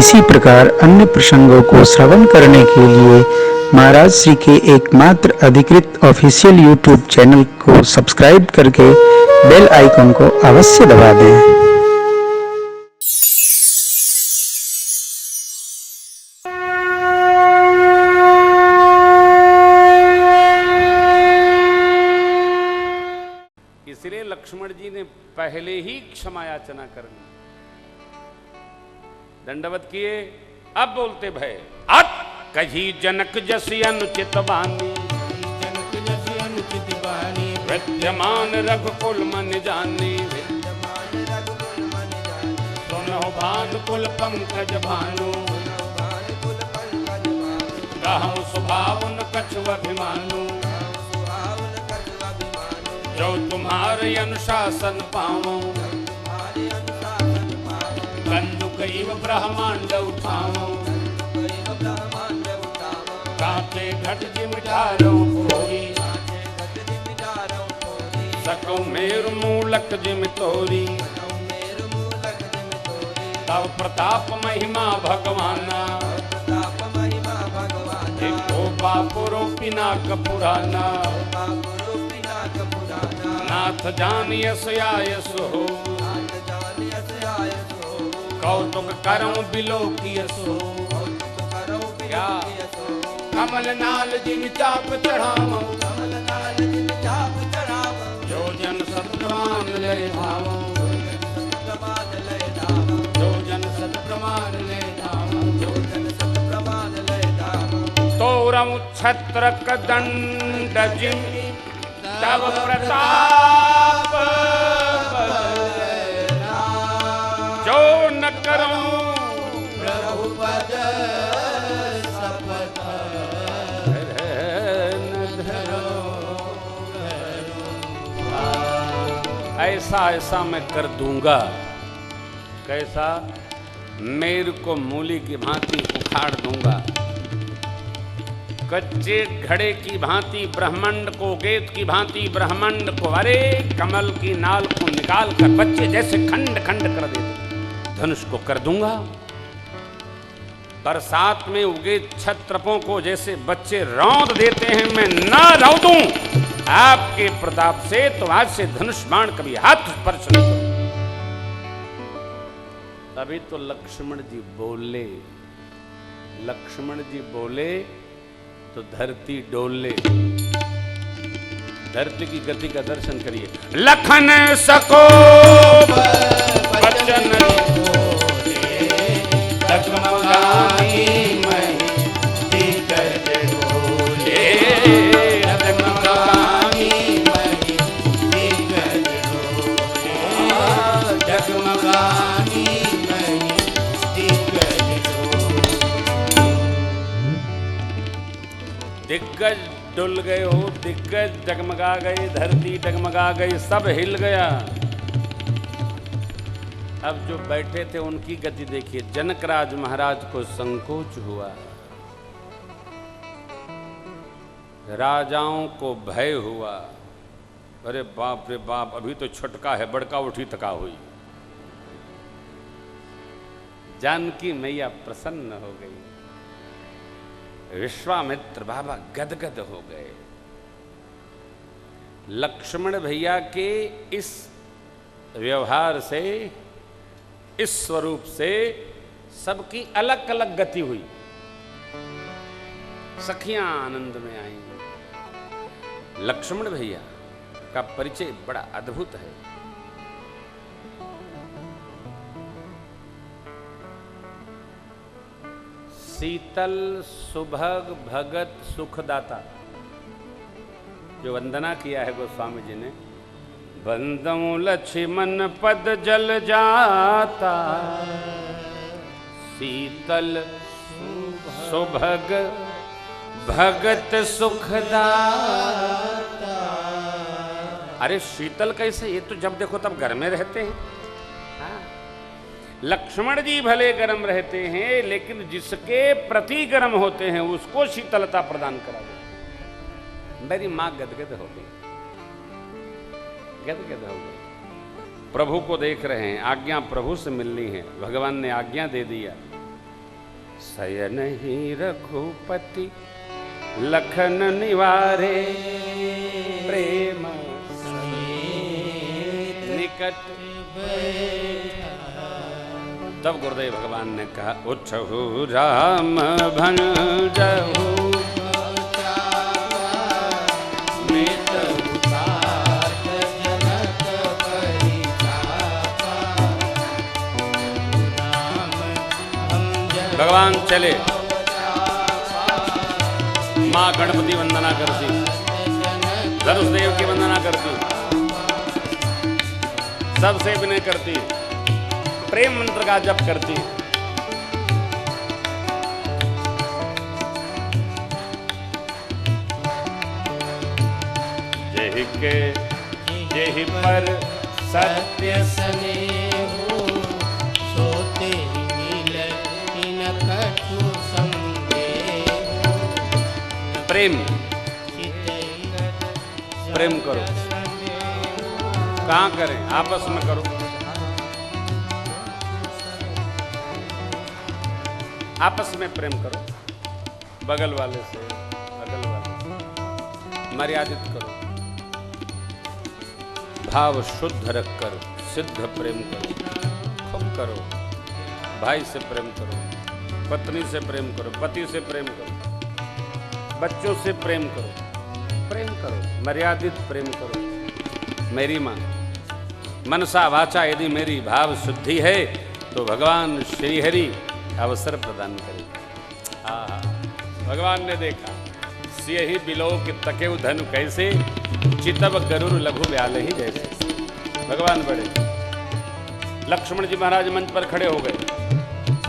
इसी प्रकार अन्य प्रसंगों को श्रवण करने के लिए महाराज श्री के एकमात्र अधिकृत ऑफिशियल यूट्यूब चैनल को सब्सक्राइब करके बेल आइकन को अवश्य दबा दें। इसलिए लक्ष्मण जी ने पहले ही क्षमा याचना कर ली, दंडवत किए। अब बोलते भय अत कही जनक जसि अनुचित बानी, विद्यमान रघुकुल मन जानी, सुनो भानुकुल पंकज भानु, कहूँ सुभावन कछु अभिमानु, जो तुम्हारे अनुशासन पाऊं, कंदु कई ब्रह्मांड उठाऊं, कांटे घट जिमिठारो कोई, सको मेरु मूलक जिमि तोरी, तव प्रताप महिमा भगवाना, एको बापुरो पिनाक पुराना, नाथ जान यस आयस हो, कौतुक करऊं बिलो कियस हो, क्या कमल नाल जिन चाप चढ़ावो, जो जन सत्प्रमाण ले धावो, जो जन सत्प्रमाण ले धावो, तोरम छत्र दंड जिम तब प्रताप, जो न करूं प्रभु पद सपथ, ऐसा ऐसा मैं कर दूंगा। कैसा? मेरे को मूली की भांति उखाड़ दूंगा, कच्चे घड़े की भांति ब्रह्मांड को, गेत की भांति ब्रह्मांड को, अरे कमल की नाल को निकाल कर बच्चे जैसे खंड खंड कर देते, धनुष को कर दूंगा। बरसात में उगे छत्रपों को जैसे बच्चे रौंद देते हैं, मैं ना रौंदूं आपके प्रताप से, तो आज से धनुष बाण कभी हाथ स्पर्श नहीं करूं। तभी तो लक्ष्मण जी बोले, लक्ष्मण जी बोले तो धरती डोले। धरती की गति का दर्शन करिए। लखन सको बचन डगमगाई मैं दिग्गज डोले, डगमगाई मैं दिग्गज डोले, डगमगाई मैं दिग्गज डोले। दिग्गज डुल गए हो, दिग्गज डगमगा गए, धरती डगमगा गई, सब हिल गया। अब जो बैठे थे उनकी गति देखिए। जनकराज महाराज को संकोच हुआ, राजाओं को भय हुआ, अरे बाप रे बाप, अभी तो छटका है, बड़का उठी थका हुई। जानकी मैया प्रसन्न हो गई, विश्वामित्र बाबा गदगद हो गए। लक्ष्मण भैया के इस व्यवहार से, इस स्वरूप से सबकी अलग अलग गति हुई। सखियां आनंद में आई। लक्ष्मण भैया का परिचय बड़ा अद्भुत है। शीतल सुभग भगत सुखदाता, जो वंदना किया है गोस्वामी जी ने, बंदों लक्ष्मण पद जल जाता, शीतल सुभग भगत सुखदाता। अरे शीतल कैसे, ये तो जब देखो तब घर में रहते हैं। हाँ। लक्ष्मण जी भले गर्म रहते हैं, लेकिन जिसके प्रति गर्म होते हैं उसको शीतलता प्रदान करा दो। मेरी मां गदगद हो गई, गदगद हो गई। प्रभु को देख रहे हैं, आज्ञा प्रभु से मिलनी है, भगवान ने आज्ञा दे दिया। शयन ही रघुपति लखन निवारे प्रेम निकट। तब गुरुदेव भगवान ने कहा उठहु राम भंजहु भगवान चले। माँ गणपति वंदना करती, धनुष देव की वंदना करती, सबसे विनय करती, प्रेम मंत्र का जप करती। जेहि के जेहि पर सत्य स्नेहो सोते मिले इन कछु संदेहो। प्रेम प्रेम करो। कहाँ करें? आपस में करो। आपस में प्रेम करो, बगल वाले से, अगल वाले से मर्यादित करो, भाव शुद्ध रखकर सिद्ध प्रेम करो, खूब करो। भाई से प्रेम करो, पत्नी से प्रेम करो, पति से प्रेम करो, बच्चों से प्रेम करो, मर्यादित प्रेम करो। मेरी माँ मनसा वाचा यदि मेरी भाव शुद्धि है तो भगवान श्रीहरि अवसर प्रदान करे। भगवान ने देखा सियहि बिलो कि तकेउ धनु कैसे चितब गरुर लघु ब्याल ही जैसे। भगवान बड़े। लक्ष्मण जी महाराज मंच पर खड़े हो गए,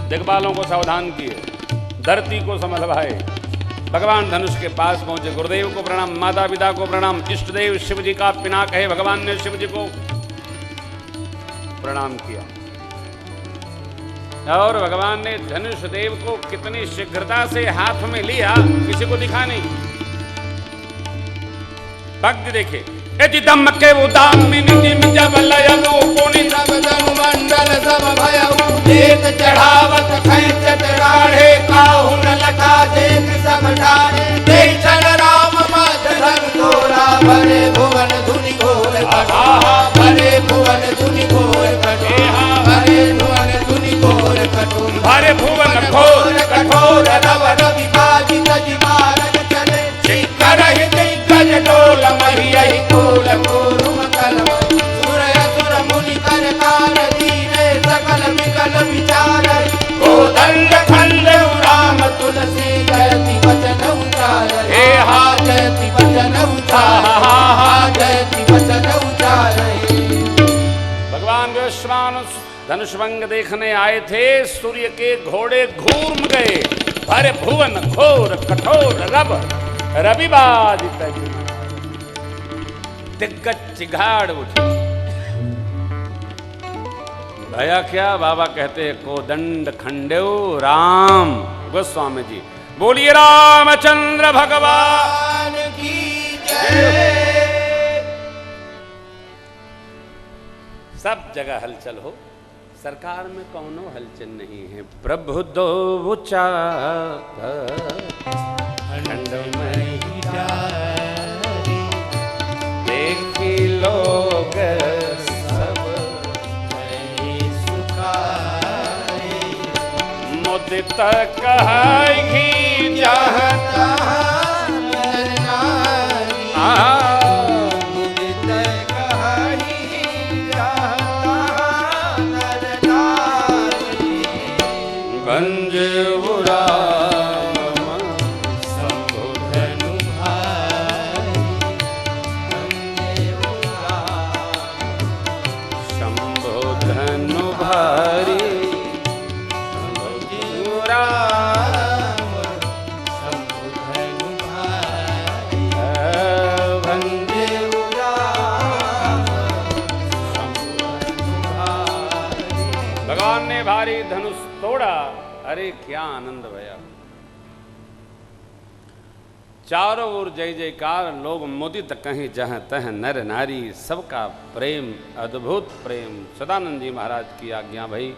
दिग्बालों को सावधान किए, धरती को संभलवाए। भगवान धनुष के पास पहुंचे। गुरुदेव को प्रणाम, माता पिता को प्रणाम, इष्ट देव शिव जी का पिनाक है। भगवान ने शिव जी को प्रणाम किया और भगवान ने धनुष देव को कितनी शीघ्रता से हाथ में लिया, किसी को दिखा नहीं। भक्त देखे दम के मंडल सब भयउ देख चढ़ावत खैचत राढ़े काहू न लखा देख सब ढारे। देख चल राम मद धन तोरा भरे भुवन धुनि घोर कठो। भरे भुवन धुनि घोर कठो। भरे भुवन धुनि घोर कठो। भरे भुवन घोर कठोर रव रवि बाजी तजि मारन चले। करहि दिग्गज डोल महियहि कोल कोरुम कलम। सुर असुर मुनि कर कार दीने सकल विकल विचार। कोदंड खंडउ राम तुलसी जयति वचन उचार। हे हा जयति वचन उचार। हा जयति वचन उचार। भगवान विश्वानुस धनुषभंग देखने आए थे। सूर्य के घोड़े घूम गए। भरे भुवन घोर कठोर रब रविबाज दिग्गज चिघाड़ उठी। भया क्या? बाबा कहते हैं कोदंड खंडेउ राम। गोस्वामी जी बोलिए रामचंद्र भगवान की जय। सब जगह हलचल हो, सरकार में कौनो हलचल नहीं है। प्रभु दो खंड में देखी लोग सब मुदित कहाई चाहता गंज भगवान ने भारी धनुष तोड़ा। अरे क्या आनंद भया। चारों ओर जय जयकार, लोग मुदित कहीं जहां तह नर नारी, सबका प्रेम, अद्भुत प्रेम। सदानंद जी महाराज की आज्ञा भई।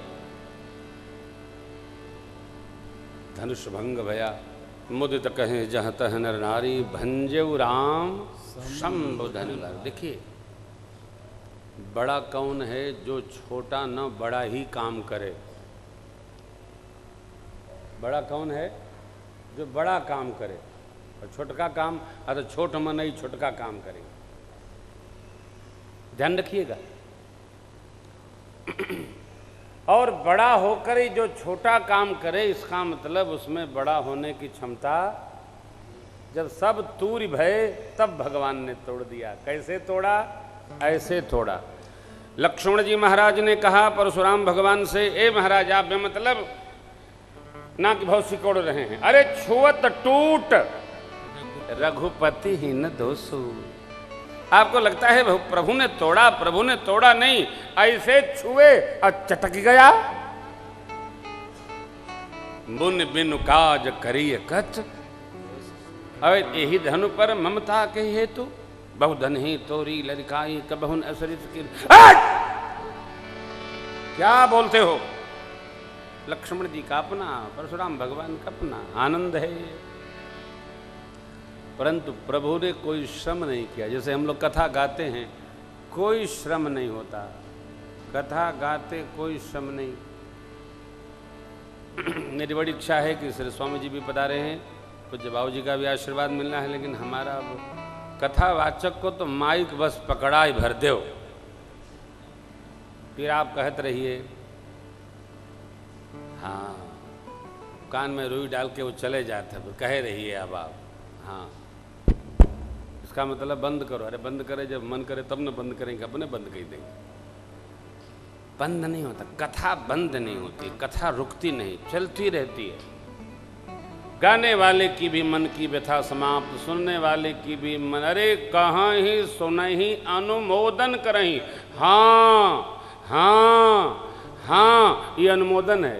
धनुष भंग भया मुदित कहें जह तह नर नारी भंजेउ राम शंभु धनुलार। देखिए बड़ा कौन है जो छोटा न बड़ा ही काम करे। बड़ा कौन है जो बड़ा काम करे और छोटका काम तो छोट मन ही छोटका काम करेंगे। ध्यान रखिएगा। और बड़ा होकर ही जो छोटा काम करे इसका मतलब उसमें बड़ा होने की क्षमता। जब सब तूर्य भय तब भगवान ने तोड़ दिया। कैसे तोड़ा? ऐसे तोड़ा। लक्ष्मण जी महाराज ने कहा परशुराम भगवान से, ए महाराज आप मतलब ना कि भाव सिकोड़ रहे हैं। अरे छुअत टूट रघुपति ही न दोषु। आपको लगता है प्रभु ने तोड़ा? प्रभु ने तोड़ा नहीं, ऐसे छुए और चटक गया। मुन बिनु काज करिय कच। और यही धनु पर ममता के हेतु बहुधन ही तोरी लड़काई कबहुन असरित की। क्या बोलते हो? लक्ष्मण जी का अपना, परशुराम भगवान का अपना आनंद है। परंतु प्रभु ने कोई श्रम नहीं किया। जैसे हम लोग कथा गाते हैं, कोई श्रम नहीं होता। कथा गाते कोई श्रम नहीं। मेरी बड़ी इच्छा है कि श्री स्वामी जी भी पधारे हैं, पूज्य बाबू जी का भी आशीर्वाद मिलना है। लेकिन हमारा अब कथावाचक को तो माइक बस पकड़ा ही भर दो, फिर आप कहते रहिए। हाँ, कान में रुई डाल के वो चले जाते, कहे रहिए अब आप। हाँ, इसका मतलब बंद करो। अरे बंद करे, जब मन करे तब न बंद करेंगे, अपने बंद कर देंगे। बंद नहीं होता, कथा बंद नहीं होती, कथा रुकती नहीं, चलती रहती है। गाने वाले की भी मन की व्यथा समाप्त, सुनने वाले की भी मन। अरे कहाँ ही सुनहि अनुमोदन करही। हाँ हाँ हाँ, ये अनुमोदन है।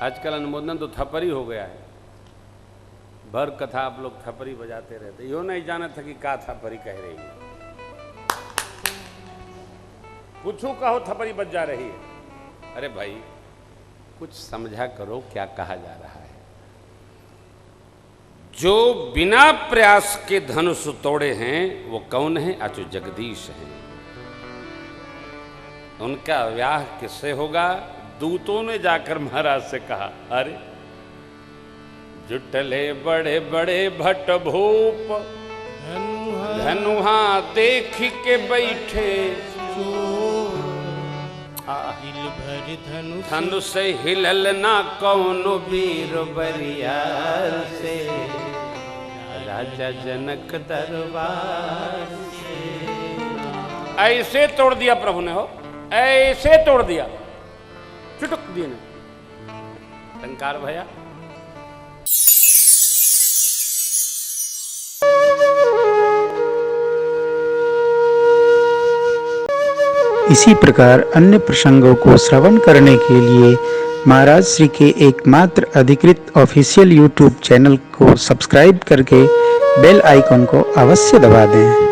आजकल अनुमोदन तो थपरी हो गया है। भर कथा आप लोग थपरी बजाते रहते, यो नहीं जाना था कि का थपरी कह रही है। पूछू कहो थपरी बज जा रही है। अरे भाई कुछ समझा करो क्या कहा जा रहा है। जो बिना प्रयास के धनुष तोड़े हैं वो कौन है? अचु जगदीश हैं। उनका व्याह किससे होगा? दूतों ने जाकर महाराज से कहा, अरे जुटले बड़े बड़े भट्ट भूप धनुहा देख के बैठे। धनु से हिलल ना कौनो वीर बरियार से, राजा जनक दरबार से। ऐसे तोड़ दिया प्रभु ने, हो ऐसे तोड़ दिया, चुटक दिए ने। टंकार भया। इसी प्रकार अन्य प्रसंगों को श्रवण करने के लिए महाराज श्री के एकमात्र अधिकृत ऑफिशियल यूट्यूब चैनल को सब्सक्राइब करके बेल आइकन को अवश्य दबा दें।